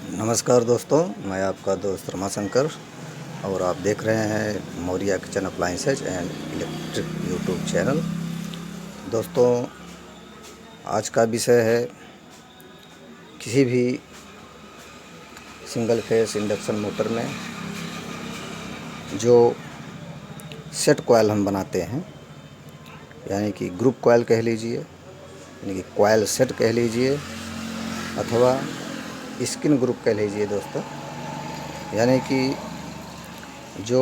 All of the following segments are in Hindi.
नमस्कार दोस्तों, मैं आपका दोस्त रमाशंकर और आप देख रहे हैं Maurya kitchen appliances and electric YouTube channel. दोस्तों, आज का विषय है किसी भी सिंगल फेस इंडक्शन मोटर में जो सेट कॉयल हम बनाते हैं, यानी कि ग्रुप कॉयल कह लीजिए, यानी कि कॉयल सेट कह लीजिए, अथवा स्किन ग्रुप कह लीजिए दोस्तों। यानी कि जो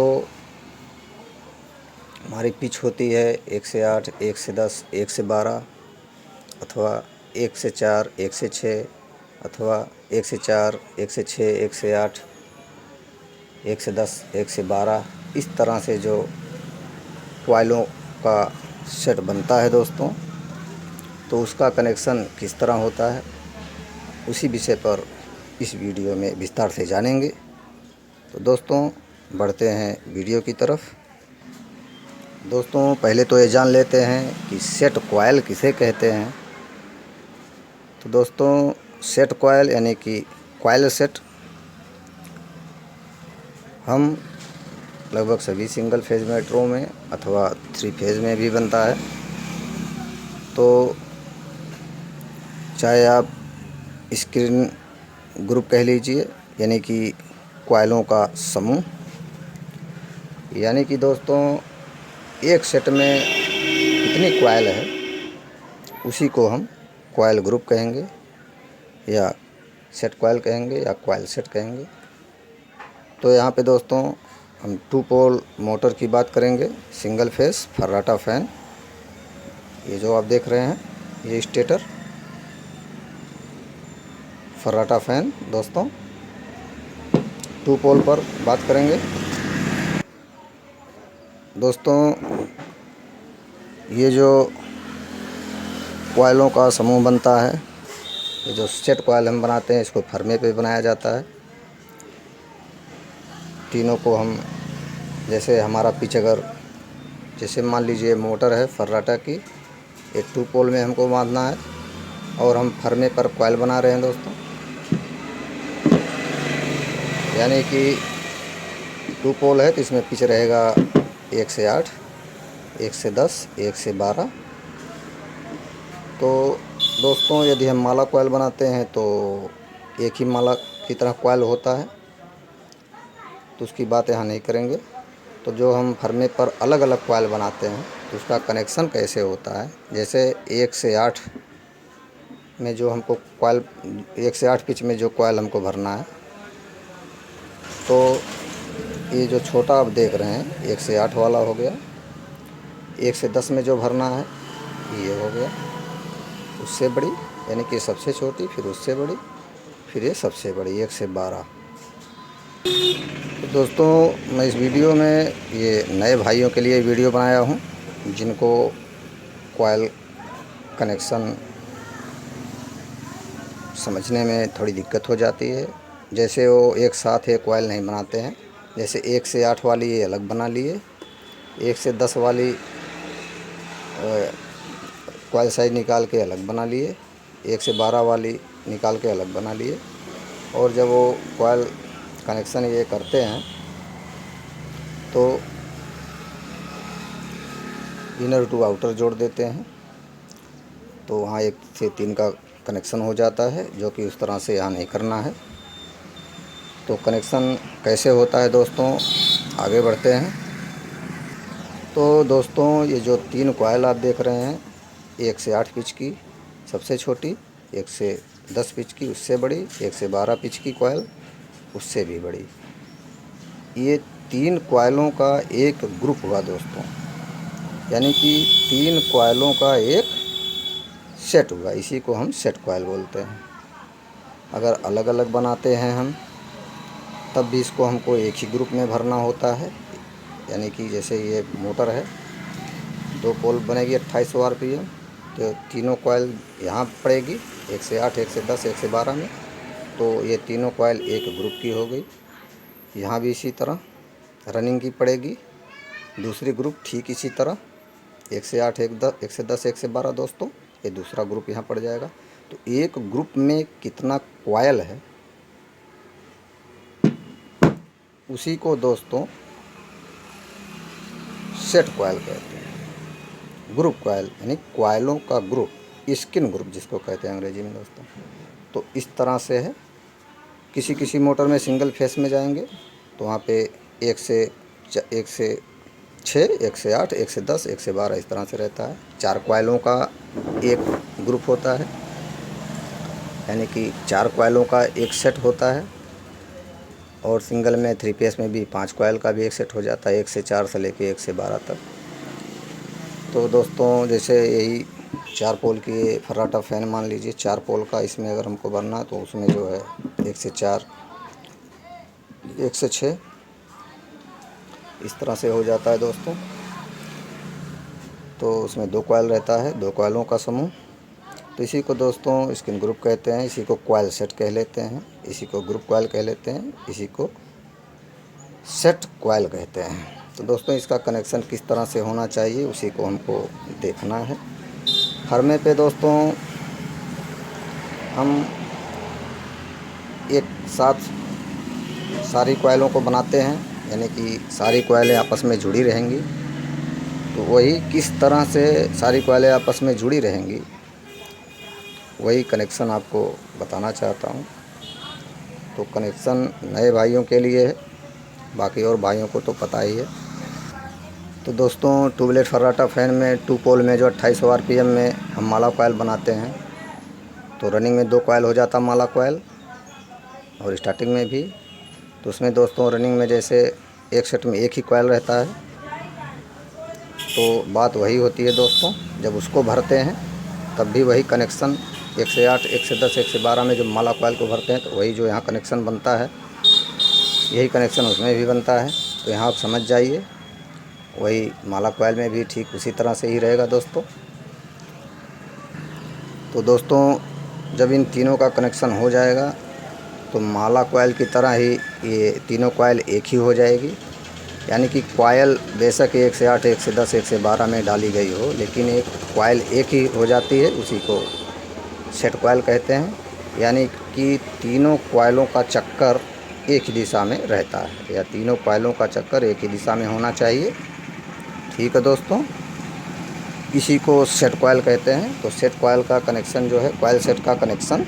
हमारी पिच होती है 1 से 8, 1 से 10, 1 से 12, अथवा 1 से 4, 1 से 6, अथवा 1 से 4, 1 से 6, 1 से 8, 1 से 10, 1 से 12, इस तरह से जो कॉइलों का सेट बनता है दोस्तों, तो उसका कनेक्शन किस तरह होता है, उसी विषय पर इस वीडियो में विस्तार से जानेंगे। तो दोस्तों, बढ़ते हैं वीडियो की तरफ। दोस्तों, पहले तो ये जान लेते हैं कि सेट कॉयल किसे कहते हैं। तो दोस्तों, सेट कॉयल यानी कि कॉयल सेट हम लगभग सभी सिंगल फेज मोटरों में अथवा 3 फेज में भी बनता है। तो चाहे आप स्क्रीन ग्रुप कह लीजिए, यानी कि कॉइलों का समूह, यानी कि दोस्तों एक सेट में कितनी कॉइल है उसी को हम कॉइल ग्रुप कहेंगे, या सेट कॉइल कहेंगे, या कॉइल सेट कहेंगे। तो यहाँ पे दोस्तों हम 2 पोल मोटर की बात करेंगे, सिंगल फेस फर्राटा फैन। ये जो आप देख रहे हैं, ये स्टेटर फर्राटा फैन दोस्तों। 2 पोल पर बात करेंगे दोस्तों। ये जो कॉइलों का समूह बनता है, ये जो सेट कॉइल हम बनाते हैं, इसको फर्मे पे बनाया जाता है। तीनों को हम, जैसे हमारा पिच, अगर जैसे मान लीजिए मोटर है फर्राटा की, एक 2 पोल में हमको बांधना है और हम फर्मे पर कॉइल बना रहे हैं दोस्तों। यानी कि 2 पोल है तो इसमें पिच रहेगा 1 से 8, 1 से 10, 1 से 12। तो दोस्तों, यदि हम माला कॉइल बनाते हैं तो एक ही माला की तरह कॉइल होता है, तो उसकी बात यहाँ नहीं करेंगे। तो जो हम फर्मे पर अलग अलग कॉइल बनाते हैं तो उसका कनेक्शन कैसे होता है, जैसे 1 से 8 में जो हमको कॉइल, 1 से 8 पिच में जो कॉइल हमको भरना है, तो ये जो छोटा आप देख रहे हैं 1 से 8 वाला हो गया। 1 से 10 में जो भरना है ये हो गया, उससे बड़ी यानी कि सबसे छोटी, फिर उससे बड़ी, फिर ये सबसे बड़ी 1 से 12। तो दोस्तों, मैं इस वीडियो में ये नए भाइयों के लिए वीडियो बनाया हूँ जिनको कॉइल कनेक्शन समझने में थोड़ी दिक्कत हो जाती है। जैसे वो एक साथ एक कॉइल नहीं बनाते हैं, जैसे 1 से 8 वाली ये अलग बना लिए, 1 से 10 वाली कॉइल साइज निकाल के अलग बना लिए, 1 से 12 वाली निकाल के अलग बना लिए। और जब वो कॉइल कनेक्शन ये करते हैं तो इनर टू आउटर जोड़ देते हैं, तो वहाँ 1 से 3 का कनेक्शन हो जाता है, जो कि उस तरह से यहाँ नहीं करना है। तो कनेक्शन कैसे होता है दोस्तों, आगे बढ़ते हैं। तो दोस्तों, ये जो 3 कॉइल आप देख रहे हैं, 1 से 8 पिच की सबसे छोटी, 1 से 10 पिच की उससे बड़ी, 1 से 12 पिच की कॉइल उससे भी बड़ी, ये 3 कॉइलों का एक ग्रुप हुआ दोस्तों। यानी कि 3 कॉइलों का एक सेट हुआ, इसी को हम सेट कॉइल बोलते हैं। अगर अलग अलग बनाते हैं हम, तब भी इसको हमको एक ही ग्रुप में भरना होता है। यानी कि जैसे ये मोटर है, 2 पोल बनेगी 2800 RPM, तो तीनों कॉइल यहाँ पड़ेगी 1 से 8, 1 से 10, 1 से 12 में। तो ये तीनों कॉइल एक ग्रुप की हो गई। यहाँ भी इसी तरह रनिंग की पड़ेगी दूसरी ग्रुप, ठीक इसी तरह 1 से 8, 1 से 10, 1 से 12 दोस्तों, ये दूसरा ग्रुप यहाँ पड़ जाएगा। तो एक ग्रुप में कितना कॉइल है उसी को दोस्तों सेट कॉइल कहते हैं। ग्रुप कॉइल यानी कॉइलों का ग्रुप, स्किन ग्रुप जिसको कहते हैं अंग्रेजी में दोस्तों। तो इस तरह से है। किसी किसी मोटर में सिंगल फेस में जाएंगे तो वहाँ पे 1 से 6, 1 से 8, 1 से 10, 1 से 12 इस तरह से रहता है। 4 कॉइलों का एक ग्रुप होता है, यानी कि 4 कॉइलों का एक सेट होता है। और सिंगल में 3 फेस में भी 5 कॉइल का भी एक सेट हो जाता है, 1 से 4 से लेके 1 से 12 तक। तो दोस्तों जैसे यही 4 पोल की फर्राटा फ़ैन मान लीजिए, 4 पोल का, इसमें अगर हमको भरना तो उसमें जो है 1 से 4, 1 से 6 इस तरह से हो जाता है दोस्तों। तो उसमें 2 कॉइल रहता है, 2 कॉइलों का समूह। तो इसी को दोस्तों स्किन ग्रुप कहते हैं, इसी को कॉइल सेट कह लेते हैं, इसी को ग्रुप कॉइल कह लेते हैं, इसी को सेट कॉइल कहते हैं। तो दोस्तों इसका कनेक्शन किस तरह से होना चाहिए उसी को हमको देखना है। हरमे पे दोस्तों हम एक साथ सारी कॉइलों को बनाते हैं, यानी कि सारी कॉइलें आपस में जुड़ी रहेंगी। तो वही किस तरह से सारी कॉइलें आपस में जुड़ी रहेंगी वही कनेक्शन आपको बताना चाहता हूँ। तो कनेक्शन नए भाइयों के लिए है, बाकी और भाइयों को तो पता ही है। तो दोस्तों ट्यूबलेट फर्राटा फ़ैन में 2 पोल में जो 2800 आरपीएम में हम माला कॉइल बनाते हैं, तो रनिंग में 2 कॉइल हो जाता माला कॉइल, और स्टार्टिंग में भी। तो उसमें दोस्तों रनिंग में जैसे एक सेट में एक ही कॉइल रहता है, तो बात वही होती है दोस्तों। जब उसको भरते हैं तब भी वही कनेक्शन 1 से 8, 1 से 10, 1 से 12 में जो माला कॉइल को भरते हैं तो वही जो यहाँ कनेक्शन बनता है, यही कनेक्शन उसमें भी बनता है। तो यहाँ आप समझ जाइए, वही माला कॉइल में भी ठीक उसी तरह से ही रहेगा दोस्तों। तो दोस्तों जब इन तीनों का कनेक्शन हो जाएगा तो माला कॉइल की तरह ही ये तीनों कॉइल एक ही हो जाएगी। यानी कि कॉइल बेशक 1 से 8, 1 से 10, 1 से 12 में डाली गई हो, लेकिन एक कॉइल एक ही हो जाती है, उसी को सेट कॉइल कहते हैं। यानी कि तीनों कॉइलों का चक्कर एक ही दिशा में रहता है, या तीनों कॉइलों का चक्कर एक ही दिशा में होना चाहिए। ठीक है दोस्तों, इसी को सेट कॉइल कहते हैं। तो सेट कॉइल का कनेक्शन जो है, कॉइल सेट का कनेक्शन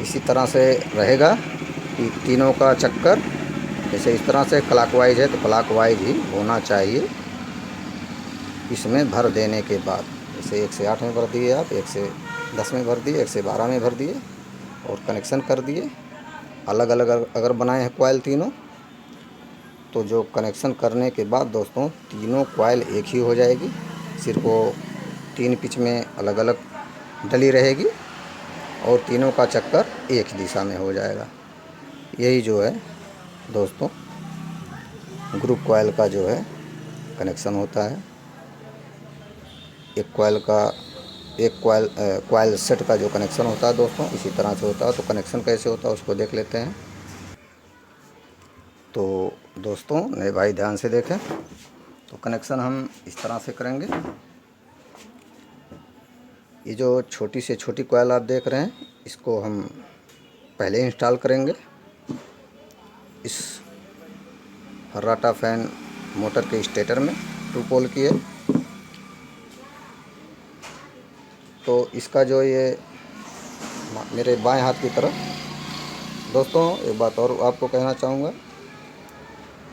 इसी तरह से रहेगा कि तीनों का चक्कर जैसे इस तरह से क्लॉकवाइज है तो क्लॉकवाइज ही होना चाहिए। इसमें भर देने के बाद जैसे 1 से 8 में भर दिए आप, 1 से 10 में भर दिए, 1 से 12 में भर दिए और कनेक्शन कर दिए। अलग अलग अगर बनाए हैं कॉइल तीनों, तो जो कनेक्शन करने के बाद दोस्तों तीनों कॉइल एक ही हो जाएगी। सिर्फ वो 3 पिच में अलग अलग डली रहेगी और तीनों का चक्कर एक ही दिशा में हो जाएगा। यही जो है दोस्तों ग्रुप कॉइल का जो है कनेक्शन होता है। एक कॉइल सेट का जो कनेक्शन होता है दोस्तों इसी तरह से होता है। तो कनेक्शन कैसे होता है उसको देख लेते हैं। तो दोस्तों नए भाई ध्यान से देखें। तो कनेक्शन हम इस तरह से करेंगे। ये जो छोटी से छोटी कॉइल आप देख रहे हैं, इसको हम पहले इंस्टॉल करेंगे इस फर्राटा फ़ैन मोटर के स्टेटर में। 2 पोल की है। तो इसका जो ये मेरे बाएं हाथ की तरफ दोस्तों एक बात और आपको कहना चाहूँगा,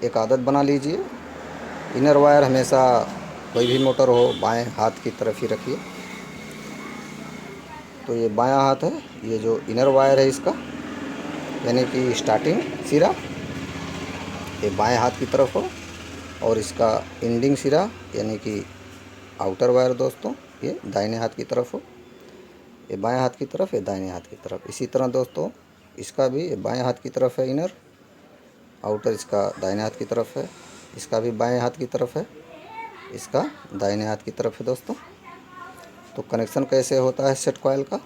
एक आदत बना लीजिए, इनर वायर हमेशा कोई भी मोटर हो बाएं हाथ की तरफ ही रखिए। तो ये बायां हाथ है, ये जो इनर वायर है इसका यानी कि स्टार्टिंग सिरा ये बाएं हाथ की तरफ हो, और इसका एंडिंग सिरा यानी कि आउटर वायर दोस्तों ये दाहिने हाथ की तरफ हो। ये बाएं हाथ की तरफ, ये दाहिने हाथ की तरफ। इसी तरह दोस्तों इसका भी ये बाएं हाथ की तरफ है इनर, आउटर इसका दाहिने हाथ की तरफ है। इसका भी बाएं हाथ की तरफ है, इसका दाहिने हाथ की तरफ है दोस्तों। तो कनेक्शन कैसे होता है सेट कॉइल का,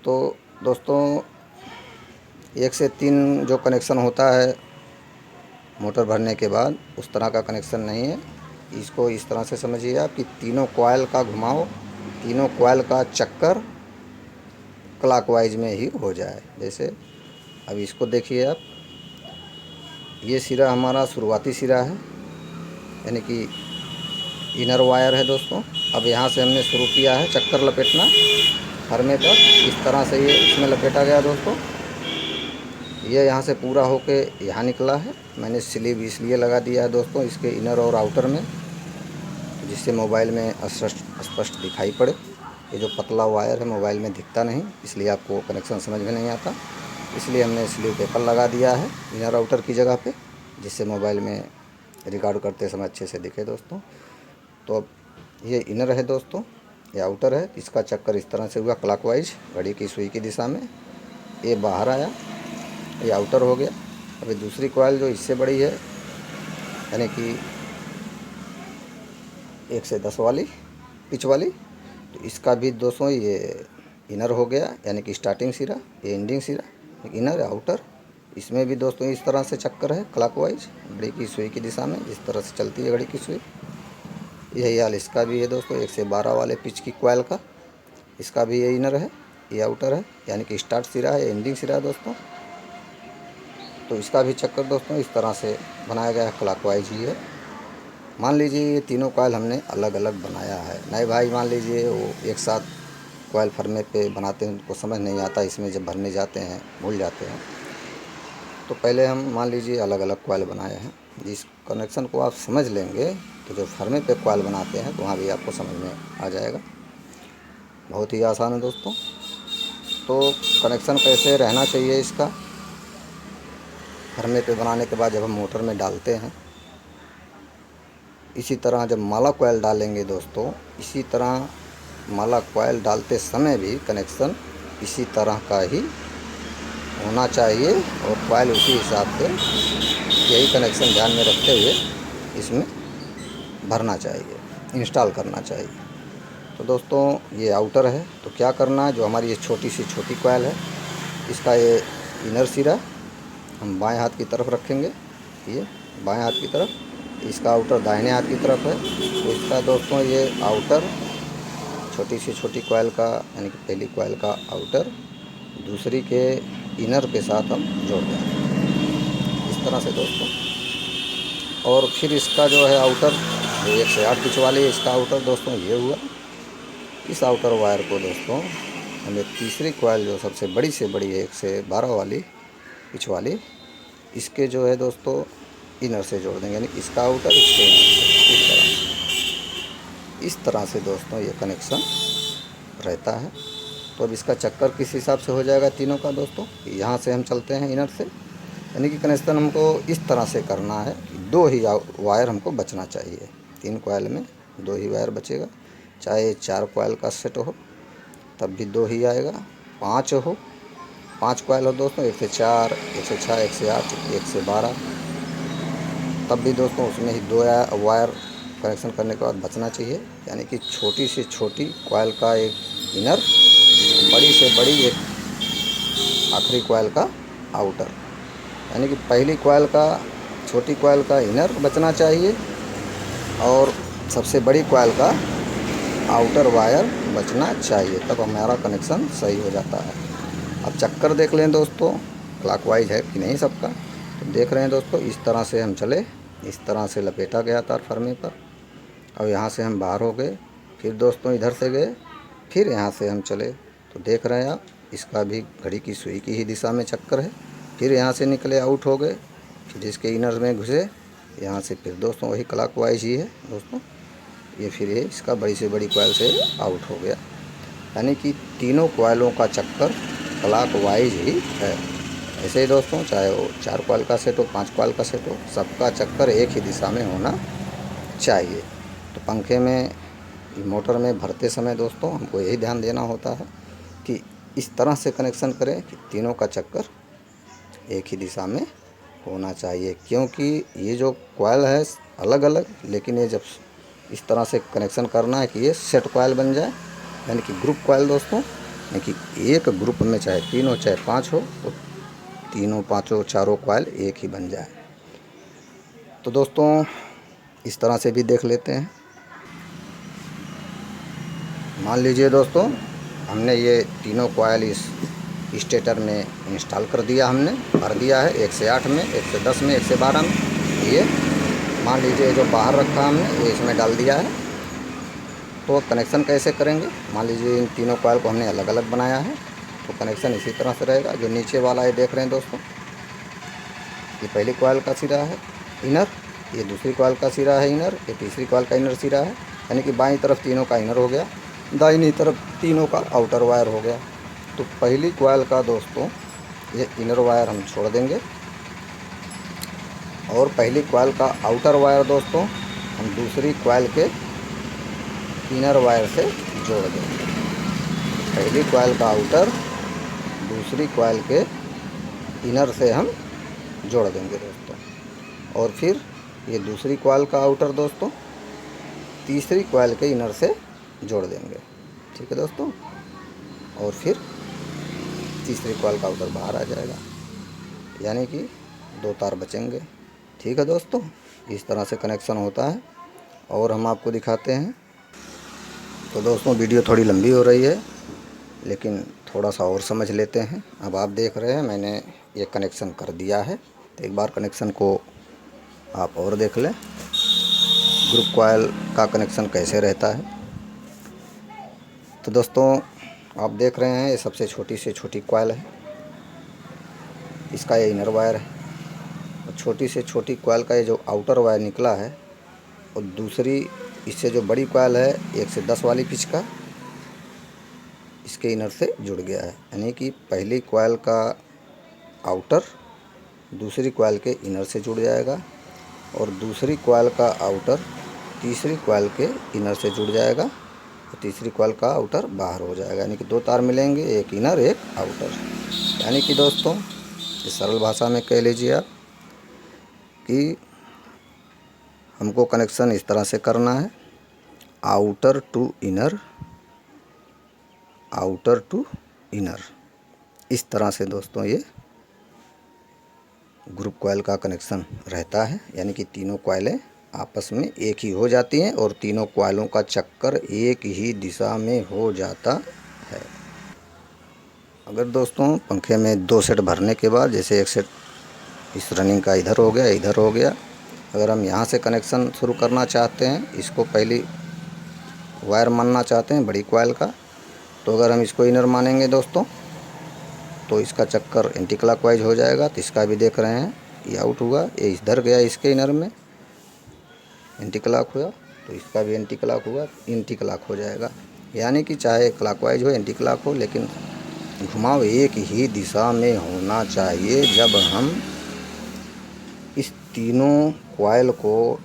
तो दोस्तों 1 से 3 जो कनेक्शन होता है मोटर भरने के बाद, उस तरह का कनेक्शन नहीं है। इसको इस तरह से समझिए आप कि तीनों कॉइल का घुमाव, तीनों कॉइल का चक्कर क्लॉकवाइज में ही हो जाए। जैसे अब इसको देखिए आप, ये सिरा हमारा शुरुआती सिरा है, यानी कि इनर वायर है दोस्तों। अब यहाँ से हमने शुरू किया है चक्कर लपेटना फरमे तक। इस तरह से ये इसमें लपेटा गया दोस्तों। ये यहाँ से पूरा होके यहाँ निकला है। मैंने स्लीव इसलिए लगा दिया है दोस्तों इसके इनर और आउटर में, जिससे मोबाइल में स्पष्ट दिखाई पड़े। ये जो पतला वायर है मोबाइल में दिखता नहीं, इसलिए आपको कनेक्शन समझ में नहीं आता। इसलिए हमने स्लीव पेपर लगा दिया है इनर आउटर की जगह पे, जिससे मोबाइल में रिकॉर्ड करते समय अच्छे से दिखे दोस्तों। तो अब ये इनर है दोस्तों, ये आउटर है। इसका चक्कर इस तरह से हुआ क्लॉकवाइज घड़ी की सुई की दिशा में। ये बाहर आया, ये आउटर हो गया। अभी दूसरी कॉइल जो इससे बड़ी है, यानी कि 1 से 10 वाली पिच वाली, तो इसका भी दोस्तों ये इनर हो गया, यानी कि स्टार्टिंग सिरा, ये एंडिंग सिरा, इनर आउटर। इसमें भी दोस्तों इस तरह से चक्कर है क्लॉकवाइज घड़ी की सुई की दिशा में, जिस तरह से चलती है घड़ी की सुई। यही हाल इसका भी है दोस्तों 1 से 12 वाले पिच की कॉइल का। इसका भी ये इनर है, ये आउटर है, यानी कि स्टार्ट सिरा है, एंडिंग सिरा है दोस्तों। तो इसका भी चक्कर दोस्तों इस तरह से बनाया गया है क्लॉकवाइज ही है। मान लीजिए ये तीनों कॉइल हमने अलग अलग बनाया है। नए भाई मान लीजिए वो एक साथ कॉइल फरमे पे बनाते हैं, उनको समझ नहीं आता, इसमें जब भरने जाते हैं भूल जाते हैं। तो पहले हम मान लीजिए अलग अलग कॉइल बनाए हैं। जिस कनेक्शन को आप समझ लेंगे तो जो फरमे पे कॉइल बनाते हैं तो वहाँ भी आपको समझ में आ जाएगा। बहुत ही आसान है दोस्तों। तो कनेक्शन कैसे रहना चाहिए इसका, फरमे पे बनाने के बाद जब हम मोटर में डालते हैं, इसी तरह जब माला कॉइल डालेंगे दोस्तों, इसी तरह माला कॉइल डालते समय भी कनेक्शन इसी तरह का ही होना चाहिए और कॉइल उसी हिसाब से, यही कनेक्शन ध्यान में रखते हुए इसमें भरना चाहिए, इंस्टॉल करना चाहिए। तो दोस्तों ये आउटर है। तो क्या करना है, जो हमारी ये छोटी सी छोटी कॉइल है, इसका ये इनर सिरा हम बाएं हाथ की तरफ रखेंगे, ये बाएं हाथ की तरफ, इसका आउटर दाहिने हाथ की तरफ है। तो इसका दोस्तों ये आउटर छोटी सी छोटी कॉइल का, यानी कि पहली कॉइल का आउटर दूसरी के इनर के साथ हम जोड़ देंगे इस तरह से दोस्तों। और फिर इसका जो है आउटर, जो 1 से 8 पिच वाली, इसका आउटर दोस्तों ये हुआ। इस आउटर वायर को दोस्तों हमें तीसरी कॉइल जो सबसे बड़ी से बड़ी है 1 से 12 वाली पिच वाली, इसके जो है दोस्तों इनर से जोड़ देंगे, यानी इसका आउटर इसके इनर से, इस तरह से दोस्तों ये कनेक्शन रहता है। तो अब इसका चक्कर किस हिसाब से हो जाएगा तीनों का दोस्तों, यहाँ से हम चलते हैं इनर से, यानी कि कनेक्शन हमको इस तरह से करना है कि 2 ही वायर हमको बचना चाहिए। 3 कॉइल में 2 ही वायर बचेगा, चाहे 4 कॉइल का सेट हो तब भी 2 ही आएगा, 5 हो, 5 कॉइल हो दोस्तों, 1 से 4, 1 से 6, 1 से 8, 1 से 12, तब भी दोस्तों उसमें ही 2 वायर कनेक्शन करने के बाद बचना चाहिए। यानी कि छोटी से छोटी कॉइल का एक इनर, बड़ी से बड़ी एक आखिरी कॉइल का आउटर, यानी कि पहली कॉइल का, छोटी कॉइल का इनर बचना चाहिए और सबसे बड़ी कॉइल का आउटर वायर बचना चाहिए, तब हमारा कनेक्शन सही हो जाता है। अब चक्कर देख लें दोस्तों क्लॉकवाइज है कि नहीं सबका। तो देख रहे हैं दोस्तों इस तरह से हम चले, इस तरह से लपेटा गया तार फरमे पर। अब यहाँ से हम बाहर हो गए, फिर दोस्तों इधर से गए, फिर यहाँ से हम चले। तो देख रहे हैं आप, इसका भी घड़ी की सुई की ही दिशा में चक्कर है। फिर यहाँ से निकले, आउट हो गए, फिर इसके इनर में घुसे, यहाँ से फिर दोस्तों वही क्लॉकवाइज ही है दोस्तों। ये फिर ये इसका बड़ी से बड़ी कॉइल से आउट हो गया, यानी कि तीनों कॉइलों का चक्कर क्लॉकवाइज ही है। ऐसे ही दोस्तों चाहे वो 4 कॉइल का सेट हो, 5 कॉइल का सेट हो, सबका चक्कर एक ही दिशा में होना चाहिए। तो पंखे में, मोटर में भरते समय दोस्तों हमको यही ध्यान देना होता है कि इस तरह से कनेक्शन करें कि तीनों का चक्कर एक ही दिशा में होना चाहिए। क्योंकि ये जो कॉइल है अलग अलग, लेकिन ये जब इस तरह से कनेक्शन करना है कि ये सेट कॉइल बन जाए, यानी कि ग्रुप कॉइल दोस्तों, यानी कि एक ग्रुप में चाहे 3 हो चाहे 5 हो, तो तीनों, पाँचों, चारों कॉइल एक ही बन जाए। तो दोस्तों इस तरह से भी देख लेते हैं। मान लीजिए दोस्तों हमने ये तीनों कॉइल इस स्टेटर में इंस्टॉल कर दिया हमने, भर दिया है 1 से 8 में, 1 से 10 में, 1 से 12 में। ये मान लीजिए जो बाहर रखा हमने ये इसमें डाल दिया है। तो कनेक्शन कैसे करेंगे, मान लीजिए इन तीनों कॉइल को हमने अलग अलग बनाया है, तो कनेक्शन इसी तरह से रहेगा। जो नीचे वाला ये देख रहे हैं दोस्तों, ये पहली कॉइल का सिरा है इनर, ये दूसरी कॉइल का सिरा है इनर, ये तीसरी कॉइल का इनर सिरा है। यानी कि बाईं तरफ तीनों का इनर हो गया, दाहिनी तरफ तीनों का आउटर वायर हो गया। तो पहली कॉइल का दोस्तों ये इनर वायर हम छोड़ देंगे और पहली कॉइल का आउटर वायर दोस्तों हम दूसरी कॉइल के इनर वायर से जोड़ देंगे। पहली कॉइल का आउटर दूसरी कॉइल के इनर से हम जोड़ देंगे दोस्तों, और फिर ये दूसरी कॉइल का आउटर दोस्तों तीसरी कॉइल के इनर से जोड़ देंगे। ठीक है दोस्तों, और फिर तीसरी कॉइल का आउटर बाहर आ जाएगा, यानी कि 2 तार बचेंगे। ठीक है दोस्तों, इस तरह से कनेक्शन होता है और हम आपको दिखाते हैं। तो दोस्तों वीडियो थोड़ी लंबी हो रही है, लेकिन थोड़ा सा और समझ लेते हैं। अब आप देख रहे हैं मैंने ये कनेक्शन कर दिया है, तो एक बार कनेक्शन को आप और देख लें, ग्रुप कॉइल का कनेक्शन कैसे रहता है। तो दोस्तों आप देख रहे हैं ये सबसे छोटी से छोटी कॉइल है, इसका ये इनर वायर है, और छोटी से छोटी कॉइल का ये जो आउटर वायर निकला है, और दूसरी इससे जो बड़ी कॉइल है 1 से 10 वाली पिच का, इसके इनर से जुड़ गया है। यानी कि पहली कॉइल का आउटर दूसरी कॉइल के इनर से जुड़ जाएगा और दूसरी कॉइल का आउटर तीसरी कॉइल के इनर से जुड़ जाएगा और तीसरी कॉइल का आउटर बाहर हो जाएगा। यानी कि 2 तार मिलेंगे, एक इनर एक आउटर। यानी कि दोस्तों इस सरल भाषा में कह लीजिए आप कि हमको कनेक्शन इस तरह से करना है, outer to inner, outer to inner. इस तरह से दोस्तों ये ग्रुप कॉइल का कनेक्शन रहता है। यानी कि तीनों कॉइलें आपस में एक ही हो जाती हैं और तीनों कॉइलों का चक्कर एक ही दिशा में हो जाता है। अगर दोस्तों पंखे में 2 सेट भरने के बाद, जैसे एक सेट इस रनिंग का इधर हो गया इधर हो गया, अगर हम यहाँ से कनेक्शन शुरू करना चाहते हैं, इसको पहली वायर मानना चाहते हैं बड़ी कॉइल का, तो अगर हम इसको इनर मानेंगे दोस्तों तो इसका चक्कर एंटी क्लॉकवाइज हो जाएगा। तो इसका भी देख रहे हैं ये आउट हुआ, ये इधर गया इसके इनर में एंटी क्लॉक हुआ, तो इसका भी एंटी क्लॉक हुआ, एंटी क्लॉक हो जाएगा। यानी कि चाहे क्लॉकवाइज हो एंटी क्लॉक हो, लेकिन घुमाव एक ही दिशा में होना चाहिए। जब हम इस तीनों कॉइल को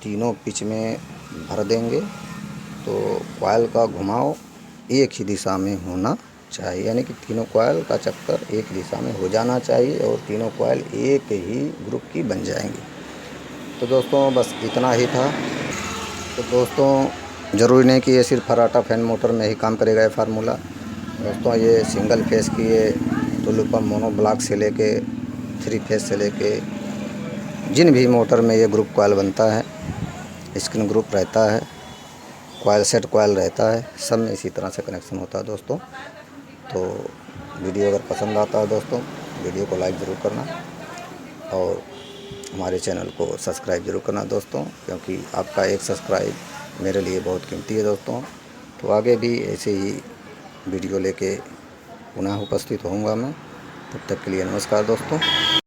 तीनों पिच में भर देंगे तो कॉइल का घुमाव एक ही दिशा में होना चाहिए। यानी कि तीनों कॉइल का चक्कर एक दिशा में हो जाना चाहिए और तीनों कॉइल एक ही ग्रुप की बन जाएंगी। तो दोस्तों बस इतना ही था। तो दोस्तों ज़रूरी नहीं कि ये सिर्फ फर्राटा फैन मोटर में ही काम करेगा ये फार्मूला। दोस्तों ये सिंगल फेस की ये टुल्लू पंप मोनो ब्लॉक से लेके 3 फेस से लेके जिन भी मोटर में ये ग्रुप कॉइल बनता है, स्क्रीन ग्रुप रहता है, कॉइल सेट कॉइल रहता है, सब में इसी तरह से कनेक्शन होता है दोस्तों। तो वीडियो अगर पसंद आता है दोस्तों, वीडियो को लाइक ज़रूर करना और हमारे चैनल को सब्सक्राइब ज़रूर करना दोस्तों, क्योंकि आपका एक सब्सक्राइब मेरे लिए बहुत कीमती है दोस्तों। तो आगे भी ऐसे ही वीडियो लेके पुनः उपस्थित होऊंगा मैं। तब तक के लिए नमस्कार दोस्तों।